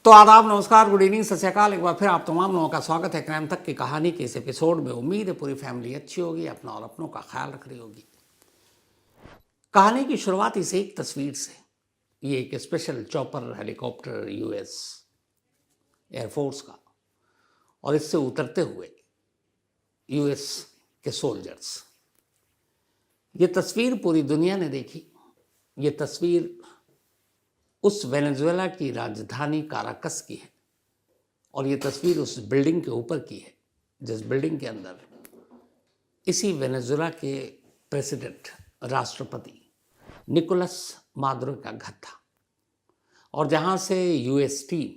तो आदाब, नमस्कार, गुड इवनिंग, सत श्री अकाल। एक बार फिर आप तमाम लोगों का स्वागत है क्राइम तक की कहानी के इस एपिसोड में। उम्मीद है पूरी फैमिली अच्छी होगी, अपना और अपनों का ख्याल रख रही होगी। कहानी की शुरुआत इस एक तस्वीर से। ये एक special chopper helicopter US air force का, और इससे उतरते हुए यूएस के सोल्जर्स। ये तस्वीर पूरी दुनिया ने देखी। ये तस्वीर उस वेनेजुएला की राजधानी काराकस की है, और ये तस्वीर उस बिल्डिंग के ऊपर की है जिस बिल्डिंग के अंदर इसी वेनेजुएला के प्रेसिडेंट, राष्ट्रपति निकोलस मादुरो का घर था, और जहां से यूएस टीम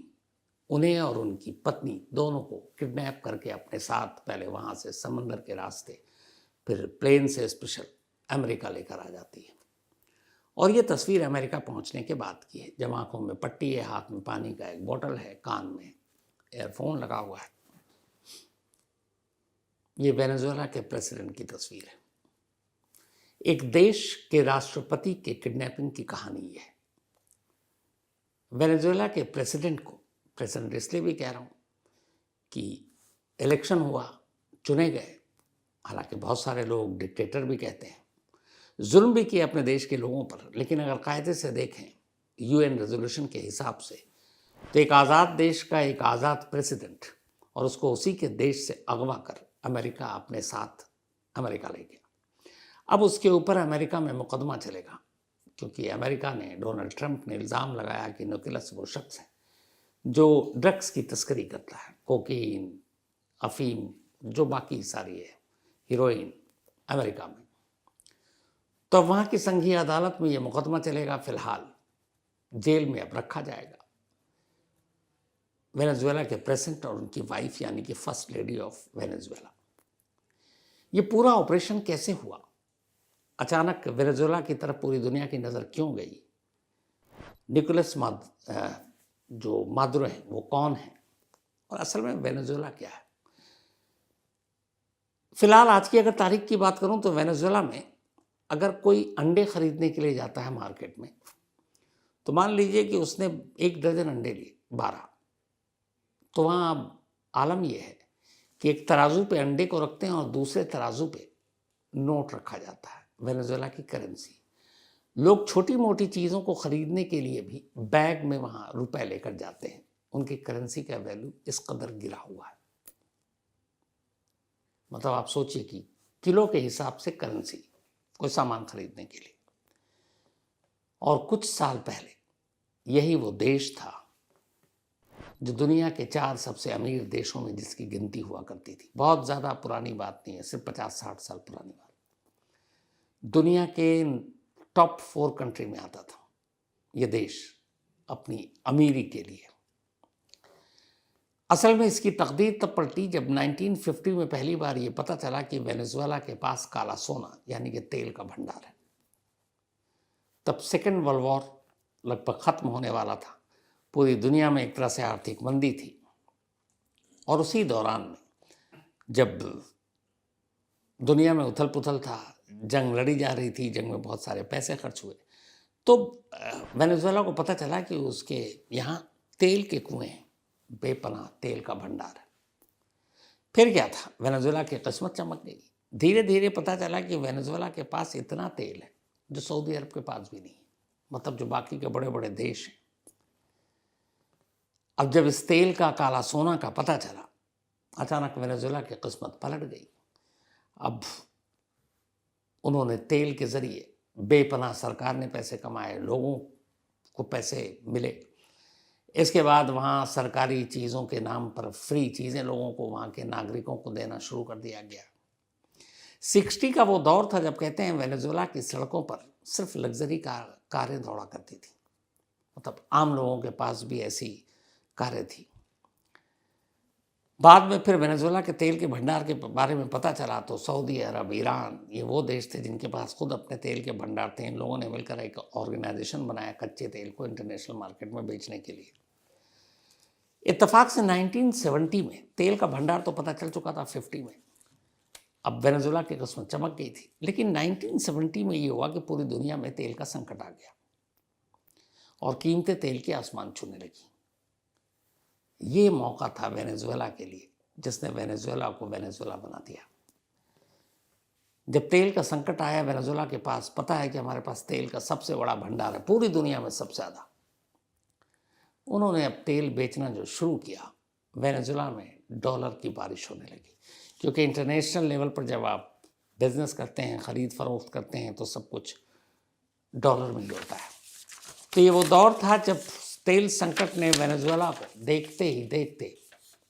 उन्हें और उनकी पत्नी दोनों को किडनैप करके अपने साथ पहले वहां से समंदर के रास्ते, फिर प्लेन से स्पेशल अमेरिका लेकर आ जाती है। और ये तस्वीर अमेरिका पहुंचने के बाद की है, जब आंखों में पट्टी है, हाथ में पानी का एक बोतल है, कान में एयरफोन लगा हुआ है। ये वेनेजुएला के प्रेसिडेंट की तस्वीर है। एक देश के राष्ट्रपति के किडनैपिंग की कहानी है। वेनेजुएला के प्रेसिडेंट को प्रेसिडेंट इसलिए भी कह रहा हूं कि इलेक्शन हुआ, चुने गए। हालांकि बहुत सारे लोग डिक्टेटर भी कहते हैं, जुल्म भी किए अपने देश के लोगों पर, लेकिन अगर कायदे से देखें यूएन रेजोल्यूशन के हिसाब से, तो एक आज़ाद देश का एक आज़ाद प्रेसिडेंट, और उसको उसी के देश से अगवा कर अमेरिका अपने साथ अमेरिका ले गया। अब उसके ऊपर अमेरिका में मुकदमा चलेगा, क्योंकि अमेरिका ने, डोनाल्ड ट्रंप ने इल्ज़ाम लगाया कि निकोलस वो शख्स है जो ड्रग्स की तस्करी करता है, कोकीन, अफीम, जो बाकी सारी है, हीरोइन, अमेरिका में। तो वहाँ की संघीय अदालत में ये मुकदमा चलेगा। फिलहाल जेल में अब रखा जाएगा वेनेजुएला के प्रेसिडेंट और उनकी वाइफ, यानी कि फर्स्ट लेडी ऑफ वेनेजुएला। ये पूरा ऑपरेशन कैसे हुआ? अचानक वेनेजुएला की तरफ पूरी दुनिया की नज़र क्यों गई? निकोलस जो मादुरो है वो कौन है, और असल में वेनेजुएला क्या है? फिलहाल आज की अगर तारीख की बात करूं तो वेनेजुएला में अगर कोई अंडे खरीदने के लिए जाता है मार्केट में, तो मान लीजिए कि उसने 1 दर्जन अंडे लिए, 12, तो वहाँ अब आलम यह है कि एक तराजू पे अंडे को रखते हैं और दूसरे तराजू पे नोट रखा जाता है, वेनेजुएला की करेंसी। लोग छोटी मोटी चीज़ों को खरीदने के लिए भी बैग में वहाँ रुपए लेकर जाते हैं। उनकी करेंसी का वैल्यू इस कदर गिरा हुआ है। मतलब आप सोचिए कि किलो के हिसाब से करेंसी कोई सामान खरीदने के लिए। और कुछ साल पहले यही वो देश था जो दुनिया के 4 सबसे अमीर देशों में जिसकी गिनती हुआ करती थी। बहुत ज़्यादा पुरानी बात नहीं है, सिर्फ 50-60 साल पुरानी बात। दुनिया के टॉप 4 कंट्री में आता था ये देश अपनी अमीरी के लिए। असल में इसकी तकदीर तब पलटी जब 1950 में पहली बार ये पता चला कि वेनेजुएला के पास काला सोना, यानी कि तेल का भंडार है। तब सेकेंड वर्ल्ड वॉर लगभग ख़त्म होने वाला था। पूरी दुनिया में एक तरह से आर्थिक मंदी थी, और उसी दौरान में जब दुनिया में उथल पुथल था, जंग लड़ी जा रही थी, जंग में बहुत सारे पैसे खर्च हुए, तो वेनेजुएला को पता चला कि उसके यहाँ तेल के कुएं हैं, बेपनाह तेल का भंडार है। फिर क्या था, वेनेजुएला की किस्मत चमक गई। धीरे धीरे पता चला कि वेनेजुएला के पास इतना तेल है जो सऊदी अरब के पास भी नहीं है, मतलब जो बाकी के बड़े बड़े देश हैं। अब जब इस तेल का, काला सोना का पता चला, अचानक वेनेजुएला की किस्मत पलट गई। अब उन्होंने तेल के जरिए बेपनाह, सरकार ने पैसे कमाए, लोगों को पैसे मिले। इसके बाद वहाँ सरकारी चीज़ों के नाम पर फ्री चीज़ें लोगों को, वहाँ के नागरिकों को देना शुरू कर दिया गया। 60 का वो दौर था जब कहते हैं वेनेजुएला की सड़कों पर सिर्फ लग्जरी कारें दौड़ा करती थी, मतलब आम लोगों के पास भी ऐसी कारें थी। बाद में फिर वेनेजुएला के तेल के भंडार के बारे में पता चला तो सऊदी अरब, ईरान, ये वो देश थे जिनके पास खुद अपने तेल के भंडार थे। इन लोगों ने मिलकर एक ऑर्गेनाइजेशन बनाया कच्चे तेल को इंटरनेशनल मार्केट में बेचने के लिए। इत्तेफाक से 1970 में तेल का भंडार तो पता चल चुका था 50 में। अब वेनेजुएला की किस्मत चमक गई थी, लेकिन 1970 में ये हुआ कि पूरी दुनिया में तेल का संकट आ गया और कीमतें तेल के आसमान छूने लगी। ये मौका था वेनेजुएला के लिए, जिसने वेनेजुएला को वेनेजुएला बना दिया। जब तेल का संकट आया वेनेजुएला के पास, पता है कि हमारे पास तेल का सबसे बड़ा भंडार है, पूरी दुनिया में सबसे ज़्यादा। उन्होंने अब तेल बेचना जो शुरू किया, वेनेजुएला में डॉलर की बारिश होने लगी, क्योंकि इंटरनेशनल लेवल पर जब आप बिजनेस करते हैं, ख़रीद फरोख्त करते हैं, तो सब कुछ डॉलर में ही होता है। तो ये वो दौर था जब तेल संकट ने वेनेजुएला को देखते ही देखते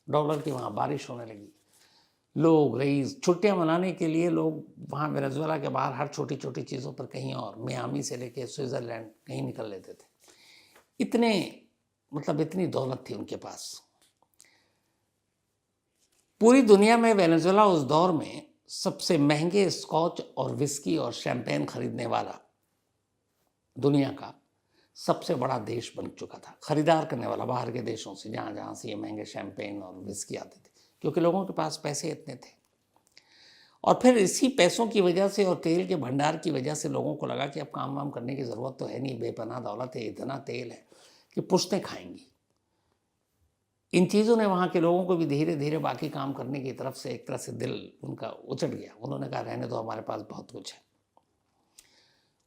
डॉलर की वहाँ बारिश होने लगी। लोग रईस छुट्टियाँ मनाने के लिए लोग वहाँ वेनेजुएला के बाहर हर छोटी छोटी चीज़ों पर कहीं और, मियामी से लेके स्विट्ज़रलैंड कहीं निकल लेते थे। इतने मतलब इतनी दौलत थी उनके पास। पूरी दुनिया में वेनेजुएला उस दौर में सबसे महंगे स्कॉच और विस्की और शैंपेन खरीदने वाला दुनिया का सबसे बड़ा देश बन चुका था, खरीदार करने वाला बाहर के देशों से, जहाँ जहाँ से ये महंगे शैंपेन और विस्की आते थे, क्योंकि लोगों के पास पैसे इतने थे। और फिर इसी पैसों की वजह से और तेल के भंडार की वजह से लोगों को लगा कि अब काम वाम करने की ज़रूरत तो है नहीं, बेपनाह दौलत है, इतना तेल है कि पुश्तें खाएंगी। इन चीज़ों ने वहाँ के लोगों को भी धीरे धीरे बाकी काम करने की तरफ से एक तरह से दिल उनका उचट गया। उन्होंने कहा रहने दो, हमारे पास बहुत कुछ है।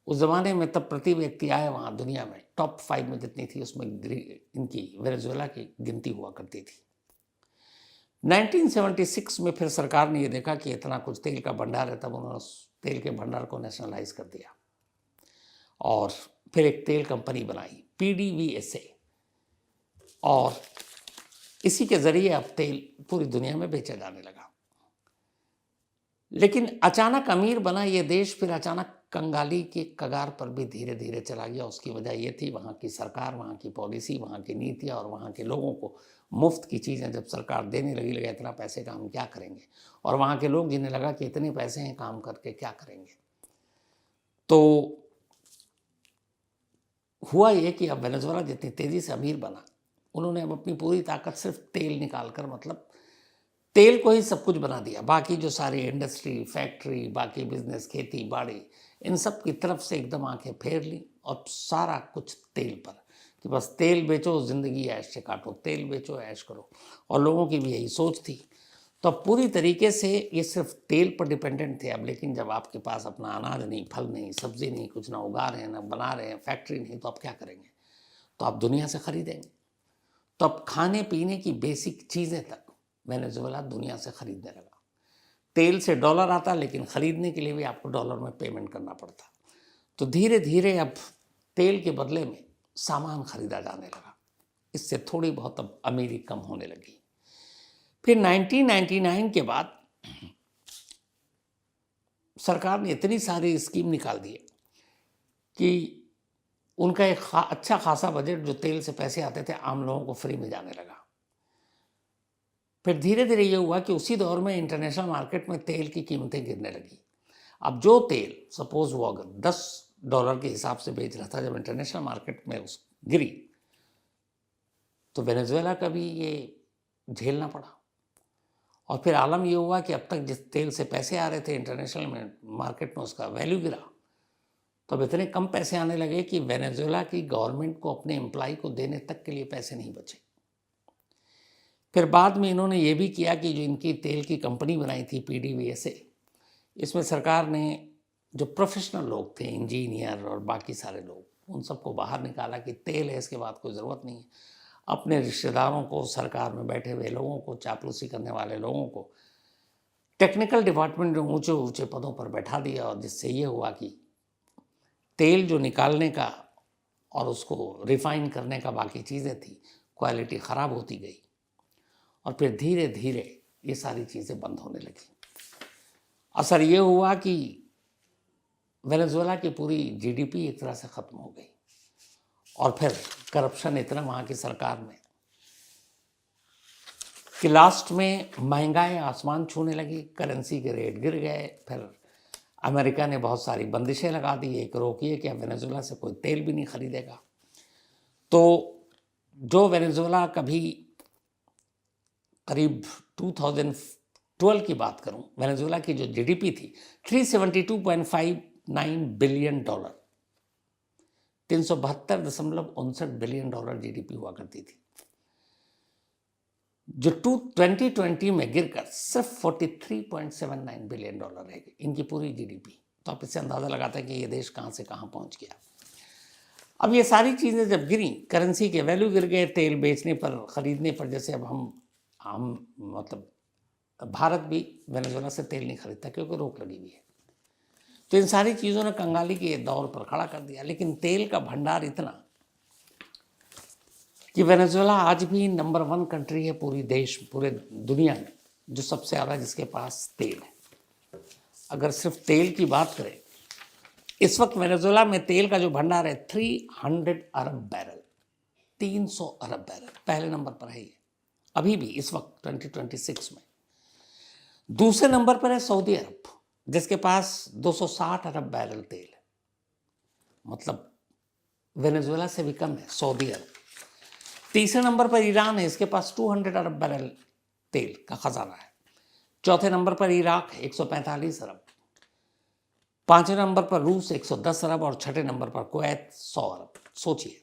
उस ज़माने में तब प्रति व्यक्ति आय वहाँ दुनिया में टॉप 5 में जितनी थी, उसमें इनकी वेनेजुएला की गिनती हुआ करती थी। 1976 में फिर सरकार ने ये देखा कि इतना कुछ तेल का भंडार है, तब उन्होंने तेल के भंडार को नेशनलाइज कर दिया और फिर एक तेल कंपनी बनाई, PDVSA, और इसी के ज़रिए अब तेल पूरी दुनिया में बेचा जाने लगा। लेकिन अचानक अमीर बना ये देश फिर अचानक कंगाली के कगार पर भी धीरे धीरे चला गया। उसकी वजह ये थी वहाँ की सरकार, वहाँ की पॉलिसी, वहाँ की नीतियाँ और वहाँ के लोगों को मुफ्त की चीज़ें जब सरकार देने लगी, लगा इतना पैसे का हम क्या करेंगे, और वहाँ के लोग जिन्हें लगा कि इतने पैसे हैं काम करके क्या करेंगे। तो हुआ ये कि अब वेनेजुएला जितनी तेज़ी से अमीर बना, उन्होंने अब अपनी पूरी ताकत सिर्फ तेल निकाल कर, मतलब तेल को ही सब कुछ बना दिया। बाकी जो सारी इंडस्ट्री, फैक्ट्री, बाकी बिजनेस, खेती बाड़ी, इन सब की तरफ से एकदम आंखें फेर ली और सारा कुछ तेल पर, कि बस तेल बेचो, ज़िंदगी ऐश से काटो, तेल बेचो, ऐश करो। और लोगों की भी यही सोच थी। तो अब पूरी तरीके से ये सिर्फ तेल पर डिपेंडेंट थे। अब लेकिन जब आपके पास अपना अनाज नहीं, फल नहीं, सब्जी नहीं, कुछ ना उगा रहे हैं, ना बना रहे हैं, फैक्ट्री नहीं, तो आप क्या करेंगे? तो आप दुनिया से खरीदेंगे। तो अब खाने पीने की बेसिक चीज़ें तक वेनेजुएला दुनिया से खरीदने लगा। तेल से डॉलर आता, लेकिन ख़रीदने के लिए भी आपको डॉलर में पेमेंट करना पड़ता। तो धीरे धीरे अब तेल के बदले में सामान खरीदा जाने लगा। इससे थोड़ी बहुत अब अमीरी कम होने लगी। फिर 1999 के बाद सरकार ने इतनी सारी स्कीम निकाल दी कि उनका एक अच्छा खासा बजट, जो तेल से पैसे आते थे, आम लोगों को फ्री में जाने लगा। फिर धीरे धीरे ये हुआ कि उसी दौर में इंटरनेशनल मार्केट में तेल की कीमतें गिरने लगी। अब जो तेल सपोज वो अगर $10 के हिसाब से बेच रहा था, जब इंटरनेशनल मार्केट में उस गिरी, तो वेनेजुएला का भी ये झेलना पड़ा। और फिर आलम ये हुआ कि अब तक जिस तेल से पैसे आ रहे थे इंटरनेशनल में मार्केट में, उसका वैल्यू गिरा। तो अब इतने कम पैसे आने लगे कि वेनेजुएला की गवर्नमेंट को अपने एम्प्लॉय को देने तक के लिए पैसे नहीं बचे। फिर बाद में इन्होंने ये भी किया कि जो इनकी तेल की कंपनी बनाई थी PDVSA, इसमें सरकार ने जो प्रोफेशनल लोग थे, इंजीनियर और बाकी सारे लोग, उन सबको बाहर निकाला कि तेल है, इसके बाद कोई ज़रूरत नहीं है। अपने रिश्तेदारों को, सरकार में बैठे हुए लोगों को, चापलूसी करने वाले लोगों को टेक्निकल डिपार्टमेंट में ऊंचे ऊंचे पदों पर बैठा दिया। और जिससे ये हुआ कि तेल जो निकालने का और उसको रिफ़ाइन करने का बाकी चीज़ें थी, क्वालिटी ख़राब होती गई। और फिर धीरे धीरे ये सारी चीज़ें बंद होने लगी। असर ये हुआ कि वेनेजुएला की पूरी GDP एक तरह से ख़त्म हो गई। और फिर करप्शन इतना वहाँ की सरकार में कि लास्ट में महंगाई आसमान छूने लगी, करेंसी के रेट गिर गए। फिर अमेरिका ने बहुत सारी बंदिशें लगा दी, एक रोकिए कि अब वेनेजुएला से कोई तेल भी नहीं खरीदेगा। तो जो वेनेजुएला कभी करीब 2012 की बात करूं, वेनेजुएला की जो GDP थी $372.59 बिलियन, 372.59 बिलियन GDP हुआ करती थी। जो 2020 में गिरकर सिर्फ $43.79 बिलियन रह गई, इनकी पूरी जीडीपी। तो आप इससे अंदाज़ा लगाते हैं कि ये देश कहाँ से कहाँ पहुँच गया। अब ये सारी चीज़ें जब गिरी, करेंसी के वैल्यू गिर गए, तेल बेचने पर, ख़रीदने पर। जैसे अब हम मतलब भारत भी वेनेजुएला से तेल नहीं खरीदता क्योंकि रोक लगी हुई है। तो इन सारी चीज़ों ने कंगाली के दौर पर खड़ा कर दिया। लेकिन तेल का भंडार इतना कि वेनेजुएला आज भी नंबर 1 कंट्री है पूरे दुनिया में जो सबसे ज़्यादा जिसके पास तेल है। अगर सिर्फ तेल की बात करें, इस वक्त वेनेजुएला में तेल का जो भंडार है 300 अरब बैरल, 300 अरब बैरल पहले नंबर पर है ये अभी भी इस वक्त 2026 में। दूसरे नंबर पर है सऊदी अरब जिसके पास 260 अरब बैरल तेल है, मतलब वेनेजुएला से भी कम है सऊदी अरब। तीसरे नंबर पर ईरान है, इसके पास 200 अरब बैरल तेल का खजाना है। चौथे नंबर पर इराक है 145 अरब। पांचवें नंबर पर रूस 110 अरब और छठे नंबर पर कुवैत 100 अरब। सोचिए,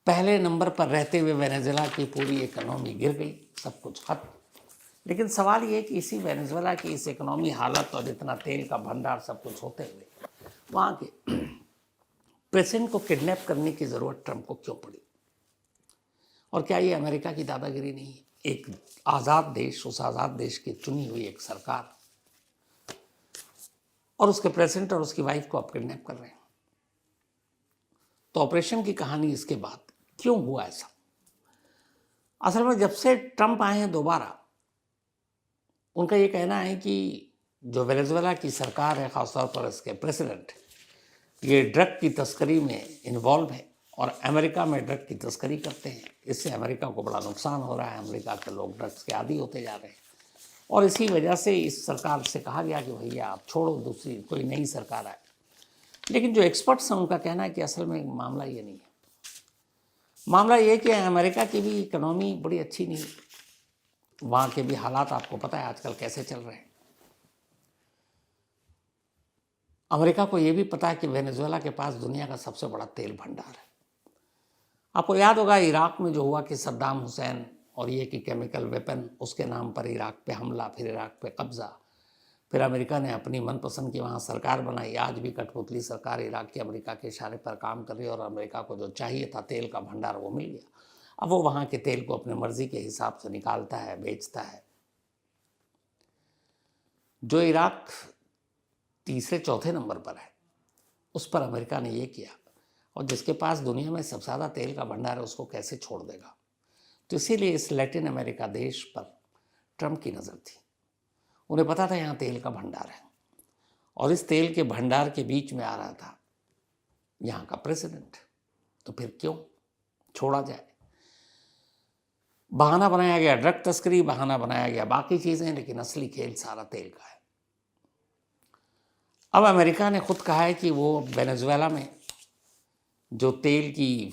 पहले नंबर पर रहते हुए वेनेजुएला की पूरी इकोनॉमी गिर गई, सब कुछ खत्म। लेकिन सवाल ये कि इसी वेनेजुएला की इस इकोनॉमी हालत और इतना तेल का भंडार सब कुछ होते हुए वहाँ के प्रेसिडेंट को किडनैप करने की ज़रूरत ट्रंप को क्यों पड़ी? और क्या ये अमेरिका की दादागिरी नहीं है? एक आज़ाद देश, उस आज़ाद देश की चुनी हुई एक सरकार और उसके प्रेसिडेंट और उसकी वाइफ को आप किडनैप कर रहे हैं। तो ऑपरेशन की कहानी इसके बाद क्यों हुआ ऐसा? असल में जब से ट्रंप आए हैं दोबारा, उनका ये कहना है कि जो वेनेजुएला की सरकार है, खासतौर पर इसके प्रेसिडेंट, ये ड्रग की तस्करी में इन्वॉल्व है और अमेरिका में ड्रग की तस्करी करते हैं। इससे अमेरिका को बड़ा नुकसान हो रहा है, अमेरिका के लोग ड्रग्स के आदी होते जा रहे हैं और इसी वजह से इस सरकार से कहा गया कि भैया आप छोड़ो, दूसरी कोई नई सरकार आए। लेकिन जो एक्सपर्ट्स हैं उनका कहना है कि असल में मामला ये नहीं है। मामला ये कि अमेरिका की भी इकोनॉमी बड़ी अच्छी नहीं है, वहाँ के भी हालात आपको पता है आजकल कैसे चल रहे हैं। अमेरिका को ये भी पता है कि वेनेजुएला के पास दुनिया का सबसे बड़ा तेल भंडार है। आपको याद होगा इराक में जो हुआ कि सद्दाम हुसैन और ये कि केमिकल वेपन, उसके नाम पर इराक पे हमला, फिर इराक पे कब्जा, फिर अमेरिका ने अपनी मनपसंद की वहाँ सरकार बनाई। आज भी कठपुतली सरकार इराक की अमेरिका के इशारे पर काम कर रही है और अमेरिका को जो चाहिए था तेल का भंडार वो मिल गया। अब वो वहाँ के तेल को अपने मर्जी के हिसाब से निकालता है, बेचता है। जो इराक तीसरे चौथे नंबर पर है उस पर अमेरिका ने ये किया, और जिसके पास दुनिया में सबसे ज़्यादा तेल का भंडार है उसको कैसे छोड़ देगा? तो इसीलिए इस लैटिन अमेरिका देश पर ट्रंप की नज़र थी। उन्हें पता था यहाँ तेल का भंडार है और इस तेल के भंडार के बीच में आ रहा था यहाँ का प्रेसिडेंट, तो फिर क्यों छोड़ा जाए? बहाना बनाया गया ड्रग तस्करी, बहाना बनाया गया बाकी चीज़ें, लेकिन असली खेल सारा तेल का है। अब अमेरिका ने खुद कहा है कि वो वेनेजुएला में जो तेल की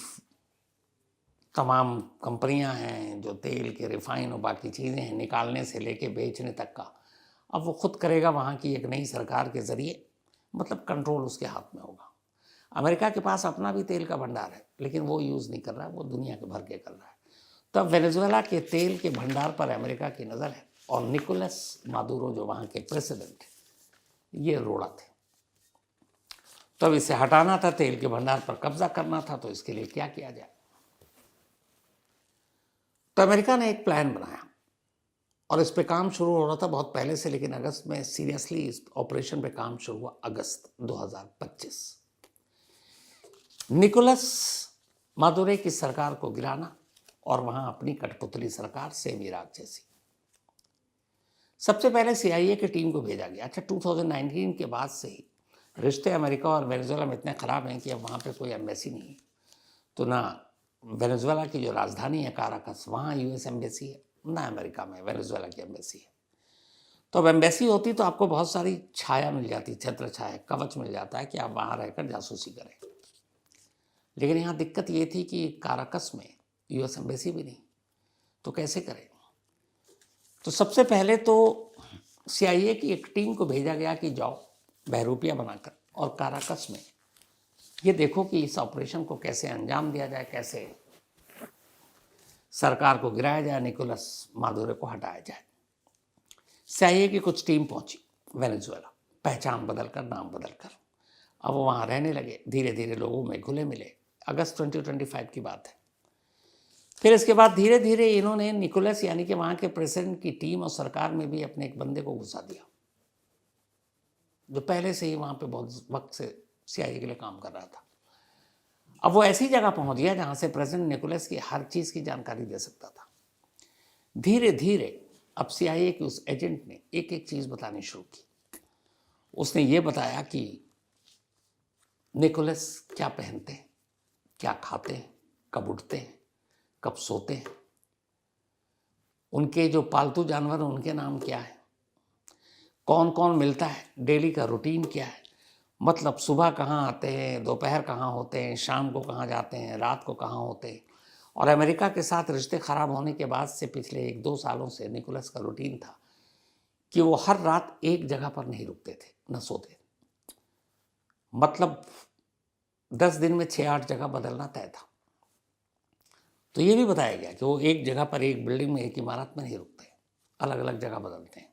तमाम कंपनियां हैं, जो तेल के रिफाइन और बाकी चीज़ें हैं, निकालने से लेके बेचने तक का, अब वो खुद करेगा वहाँ की एक नई सरकार के ज़रिए। मतलब कंट्रोल उसके हाथ में होगा। अमेरिका के पास अपना भी तेल का भंडार है लेकिन वो यूज़ नहीं कर रहा है, वो दुनिया के भर के कर रहा है। तो अब वेनेजुएला के तेल के भंडार पर अमेरिका की नज़र है और निकोलस मादुरो जो वहाँ के प्रेसिडेंट, ये रोड़ा थे। तो अब इसे हटाना था, तेल के भंडार पर कब्जा करना था, तो इसके लिए क्या किया जाए? तो अमेरिका ने एक प्लान बनाया और इस पे काम शुरू हो रहा था बहुत पहले से, लेकिन अगस्त में सीरियसली इस ऑपरेशन पे काम शुरू हुआ अगस्त 2025। निकोलस मादुरो की सरकार को गिराना और वहां अपनी कठपुतली सरकार, सेम इराक जैसी। सबसे पहले CIA की टीम को भेजा गया। अच्छा, 2019 के बाद से ही रिश्ते अमेरिका और वेनेजुएला में इतने ख़राब हैं कि अब वहाँ पे कोई एम्बेसी नहीं है। तो ना वेनेजुएला की जो राजधानी है काराकस, वहाँ US एम्बेसी है, ना अमेरिका में वेनेजुएला की एम्बेसी है। तो अब एम्बेसी होती तो आपको बहुत सारी छाया मिल जाती, छत्र छाया, कवच मिल जाता है कि आप वहाँ रहकर जासूसी करें। लेकिन यहाँ दिक्कत ये थी कि काराकस में US एम्बेसी भी नहीं, तो कैसे करें? तो सबसे पहले तो CIA की एक टीम को भेजा गया कि जाओ बहरूपिया बनाकर और काराकस में ये देखो कि इस ऑपरेशन को कैसे अंजाम दिया जाए, कैसे सरकार को गिराया जाए, निकोलस मादुरो को हटाया जाए। CIA की कुछ टीम पहुंची वेनेजुएला, पहचान बदलकर, नाम बदलकर। अब वो वहाँ रहने लगे, धीरे धीरे लोगों में घुले मिले। अगस्त 2025 की बात है। फिर इसके बाद धीरे धीरे इन्होंने निकोलस यानी कि वहाँ के प्रेसिडेंट की टीम और सरकार में भी अपने एक बंदे को घुसा दिया, जो पहले से ही वहाँ पे बहुत वक्त से CIA के लिए काम कर रहा था। अब वो ऐसी जगह पहुँच गया जहाँ से प्रेसिडेंट निकोलस की हर चीज़ की जानकारी दे सकता था। धीरे धीरे अब CIA के उस एजेंट ने एक एक चीज़ बतानी शुरू की। उसने ये बताया कि निकोलस क्या पहनते हैं, क्या खाते हैं, कब उठते हैं, कब सोते हैं, उनके जो पालतू जानवर हैं उनके नाम क्या है, कौन कौन मिलता है, डेली का रूटीन क्या है, मतलब सुबह कहाँ आते हैं, दोपहर कहाँ होते हैं, शाम को कहाँ जाते हैं, रात को कहाँ होते हैं। और अमेरिका के साथ रिश्ते ख़राब होने के बाद से पिछले 1-2 सालों से निकोलस का रूटीन था कि वो हर रात एक जगह पर नहीं रुकते थे, न सोते। मतलब 10 दिन में 6-8 जगह बदलना तय था। तो ये भी बताया गया कि वो एक जगह पर, एक बिल्डिंग में, एक इमारत में नहीं रुकते, अलग अलग जगह बदलते हैं।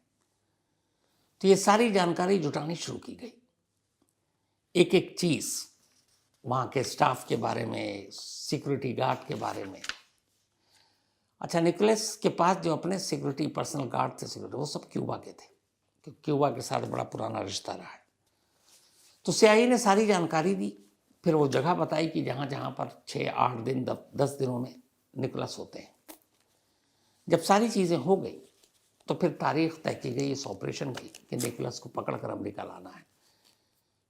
तो ये सारी जानकारी जुटानी शुरू की गई, एक एक चीज़ वहाँ के स्टाफ के बारे में, सिक्योरिटी गार्ड के बारे में। अच्छा, निकोलस के पास जो अपने सिक्योरिटी पर्सनल गार्ड थे, सिक्योरिटी, वो सब क्यूबा के थे, क्योंकि क्यूबा के साथ बड़ा पुराना रिश्ता रहा है। तो CIA ने सारी जानकारी दी, फिर वो जगह बताई कि जहाँ जहाँ पर 6-8 दिन 10 दिनों में निकोलस होते हैं। जब सारी चीज़ें हो गई तो फिर तारीख तय की गई इस ऑपरेशन की कि निकोलस को पकड़ कर अमेरिका लाना है।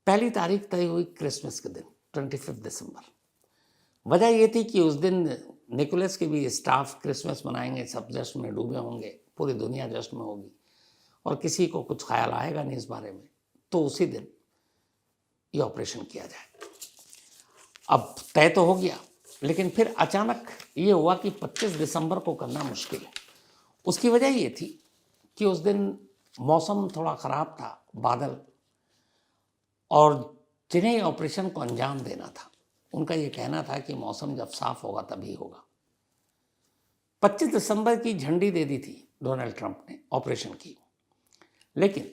पहली तारीख तय हुई क्रिसमस के दिन, 25 दिसंबर। वजह ये थी कि उस दिन निकोलस के भी स्टाफ क्रिसमस मनाएंगे, सब जश्न में डूबे होंगे, पूरी दुनिया जश्न में होगी और किसी को कुछ ख्याल आएगा नहीं इस बारे में, तो उसी दिन ये ऑपरेशन किया जाए। अब तय तो हो गया, लेकिन फिर अचानक ये हुआ कि 25 दिसंबर को करना मुश्किल है। उसकी वजह ये थी कि उस दिन मौसम थोड़ा ख़राब था, बादल, और जिन्हें ऑपरेशन को अंजाम देना था उनका ये कहना था कि मौसम जब साफ होगा तभी होगा। 25 दिसंबर की झंडी दे दी थी डोनाल्ड ट्रंप ने ऑपरेशन की, लेकिन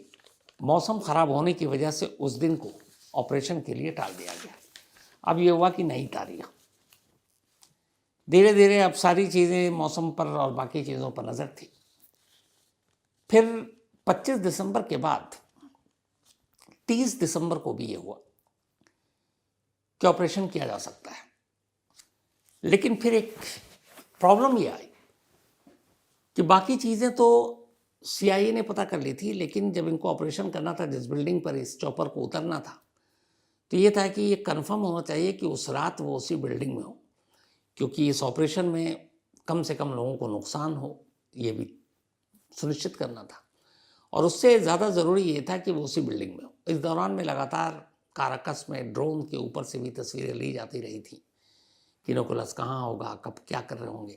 मौसम ख़राब होने की वजह से उस दिन को ऑपरेशन के लिए टाल दिया गया। अब ये हुआ कि नई तारीख। धीरे धीरे अब सारी चीज़ें मौसम पर और बाकी चीज़ों पर नज़र थी। फिर 25 दिसंबर के बाद 30 दिसंबर को भी ये हुआ कि ऑपरेशन किया जा सकता है। लेकिन फिर एक प्रॉब्लम ये आई कि बाकी चीज़ें तो CIA ने पता कर ली थी, लेकिन जब इनको ऑपरेशन करना था, जिस बिल्डिंग पर इस चॉपर को उतरना था, तो ये था कि ये कंफर्म होना चाहिए कि उस रात वो उसी बिल्डिंग में हो, क्योंकि इस ऑपरेशन में कम से कम लोगों को नुकसान हो, ये भी सुनिश्चित करना था। और उससे ज़्यादा ज़रूरी ये था कि वो उसी बिल्डिंग में हो। इस दौरान में लगातार काराकस में ड्रोन के ऊपर से भी तस्वीरें ली जाती रही थी कि निकोलस कहाँ होगा, कब क्या कर रहे होंगे।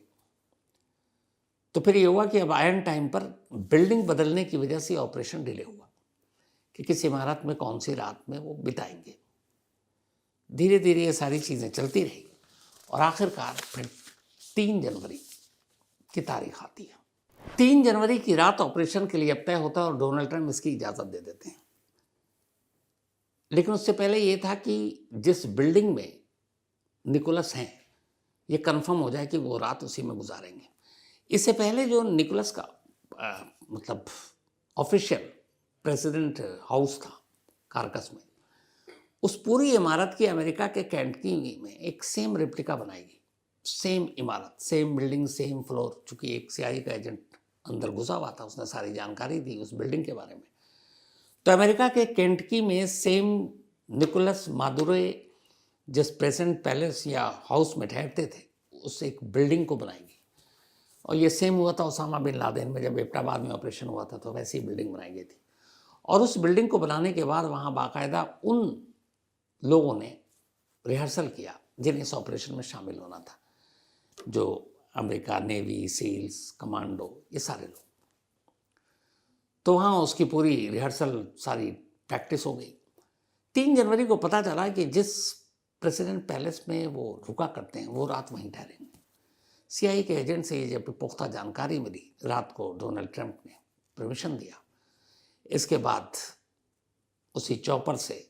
तो फिर ये हुआ कि अब आयन टाइम पर बिल्डिंग बदलने की वजह से ऑपरेशन डिले हुआ कि किस इमारत में कौन सी रात में वो बिताएंगे। धीरे धीरे ये सारी चीज़ें चलती रही और आखिरकार फिर 3 जनवरी की तारीख आती है। 3 जनवरी की रात ऑपरेशन के लिए अब तय होता है और डोनाल्ड ट्रंप इसकी इजाज़त दे देते हैं। लेकिन उससे पहले ये था कि जिस बिल्डिंग में निकोलस हैं, ये कंफर्म हो जाए कि वो रात उसी में गुजारेंगे। इससे पहले जो निकोलस का मतलब ऑफिशियल प्रेसिडेंट हाउस था कारकस में, उस पूरी इमारत की अमेरिका के केंटकी में एक सेम रेप्लिका बनाएगी, सेम इमारत, सेम बिल्डिंग, सेम फ्लोर। चूँकि एक CIA का एजेंट अंदर घुसा हुआ था, उसने सारी जानकारी दी उस बिल्डिंग के बारे में। तो अमेरिका के केंटकी में सेम निकोलस मादुरो जिस प्रेसिडेंट पैलेस या हाउस में ठहरते थे, उस एक बिल्डिंग को बनाएंगी। और ये सेम हुआ था ओसामा बिन लादेन में, जब एबटाबाद में ऑपरेशन हुआ था तो वैसी ही बिल्डिंग बनाई गई थी। और उस बिल्डिंग को बनाने के बाद वहाँ बाकायदा उन लोगों ने रिहर्सल किया जिन्हें इस ऑपरेशन में शामिल होना था, जो अमेरिका नेवी, सील्स, कमांडो, ये सारे लोग। तो वहाँ उसकी पूरी रिहर्सल, सारी प्रैक्टिस हो गई। 3 जनवरी को पता चला कि जिस प्रेसिडेंट पैलेस में वो रुका करते हैं वो रात वहीं ठहरेंगे। सीआईए के एजेंट से ये जब पुख्ता जानकारी मिली, रात को डोनाल्ड ट्रंप ने परमिशन दिया। इसके बाद उसी चॉपर से,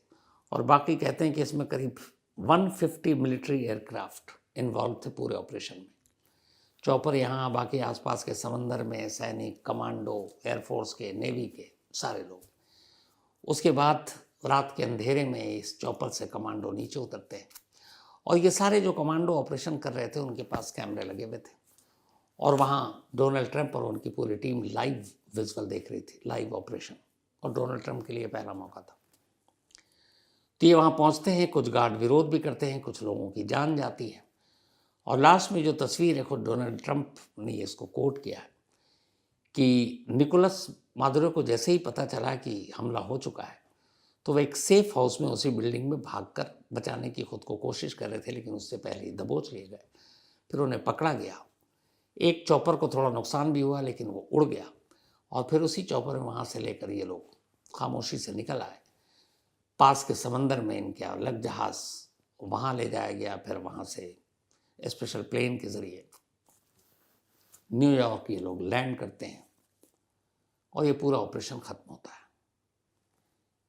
और बाकी कहते हैं कि इसमें करीब 150 मिलिट्री एयरक्राफ्ट इन्वॉल्व थे पूरे ऑपरेशन में। चॉपर यहाँ, बाकी आसपास के समंदर में सैनिक, कमांडो, एयरफोर्स के, नेवी के सारे लोग। उसके बाद रात के अंधेरे में इस चॉपर से कमांडो नीचे उतरते हैं, और ये सारे जो कमांडो ऑपरेशन कर रहे थे उनके पास कैमरे लगे हुए थे, और वहाँ डोनाल्ड ट्रंप और उनकी पूरी टीम लाइव विजुअल देख रही थी, लाइव ऑपरेशन। और डोनाल्ड ट्रंप के लिए पहला मौका था। तो ये वहाँ पहुँचते हैं, कुछ गार्ड विरोध भी करते हैं, कुछ लोगों की जान जाती है, और लास्ट में जो तस्वीर है, खुद डोनाल्ड ट्रंप ने इसको कोट किया है कि निकोलस मादुरो को जैसे ही पता चला कि हमला हो चुका है, तो वह एक सेफ हाउस में उसी बिल्डिंग में भागकर बचाने की खुद को कोशिश कर रहे थे, लेकिन उससे पहले ही दबोच लिए गए। फिर उन्हें पकड़ा गया। एक चॉपर को थोड़ा नुकसान भी हुआ, लेकिन वो उड़ गया, और फिर उसी चॉपर में वहाँ से लेकर ये लोग खामोशी से निकल आए। पास के समंदर में इनके अलग जहाज़ वहाँ ले जाया गया, फिर वहाँ से स्पेशल प्लेन के ज़रिए न्यूयॉर्क ये लोग लैंड करते हैं, और ये पूरा ऑपरेशन ख़त्म होता है।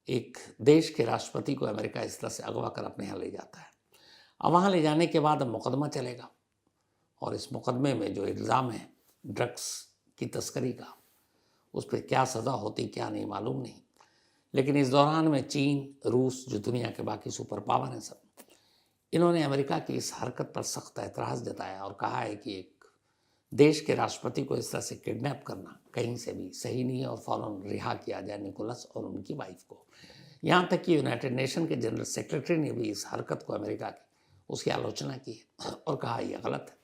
एक देश के राष्ट्रपति को अमेरिका इस तरह से अगवा कर अपने यहाँ ले जाता है। अब वहाँ ले जाने के बाद अब मुकदमा चलेगा, और इस मुकदमे में जो इल्ज़ाम है ड्रग्स की तस्करी का, उस पर क्या सज़ा होती क्या नहीं मालूम नहीं। लेकिन इस दौरान में चीन, रूस, जो दुनिया के बाकी सुपर पावर हैं सब, इन्होंने अमेरिका की इस हरकत पर सख्त एतराज़ जताया और कहा है कि एक देश के राष्ट्रपति को इस तरह से किडनैप करना कहीं से भी सही नहीं है, और फ़ौरन रिहा किया जाए निकोलस और उनकी वाइफ को। यहाँ तक कि यूनाइटेड नेशन के जनरल सेक्रेटरी ने भी इस हरकत को अमेरिका की उसकी आलोचना की है और कहा यह गलत है।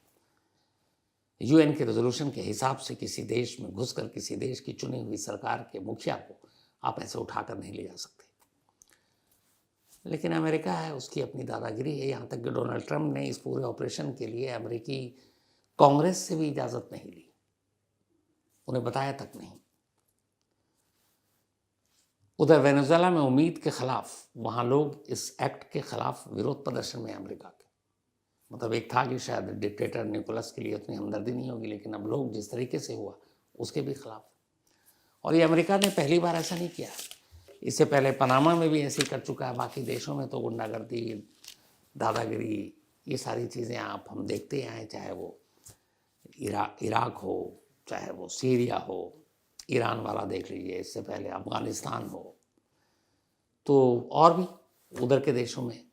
यूएन के रेजोल्यूशन के हिसाब से किसी देश में घुसकर किसी देश की चुनी हुई सरकार के मुखिया को आप ऐसे उठाकर नहीं ले जा सकते। लेकिन अमेरिका है, उसकी अपनी दादागिरी है। यहाँ तक कि डोनाल्ड ट्रंप ने इस पूरे ऑपरेशन के लिए अमेरिकी कांग्रेस से भी इजाज़त नहीं ली, उन्हें बताया तक नहीं। उधर वेनेजुएला में उम्मीद के खिलाफ वहाँ लोग इस एक्ट के खिलाफ विरोध प्रदर्शन में अमेरिका के, मतलब एक था कि शायद डिक्टेटर निकोलस के लिए उतनी हमदर्दी नहीं होगी, लेकिन अब लोग जिस तरीके से हुआ उसके भी खिलाफ। और ये अमेरिका ने पहली बार ऐसा नहीं किया, इससे पहले पनामा में भी ऐसे ही कर चुका है। बाकी देशों में तो गुंडागर्दी, दादागिरी, ये सारी चीज़ें आप हम देखते आए, चाहे वो इराक हो, चाहे वो सीरिया हो, ईरान वाला देख लीजिए, इससे पहले अफ़गानिस्तान हो, तो और भी उधर के देशों में।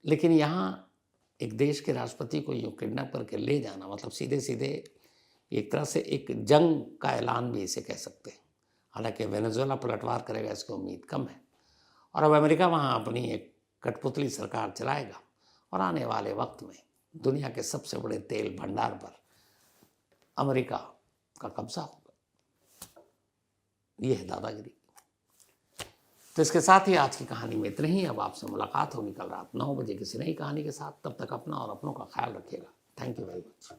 लेकिन यहाँ एक देश के राष्ट्रपति को यूँ किडनैप करके ले जाना, मतलब सीधे सीधे एक तरह से एक जंग का ऐलान भी इसे कह सकते हैं। हालांकि वेनेजुएला पलटवार करेगा इसकी उम्मीद कम है, और अब अमेरिका वहाँ अपनी एक कठपुतली सरकार चलाएगा, और आने वाले वक्त में दुनिया के सबसे बड़े तेल भंडार पर अमेरिका का कब्जा होगा। ये है दादागिरी। तो इसके साथ ही आज की कहानी में इतना ही। अब आपसे मुलाकात होगी कल रात 9 बजे किसी नई कहानी के साथ। तब तक अपना और अपनों का ख्याल रखिएगा। Thank you very much.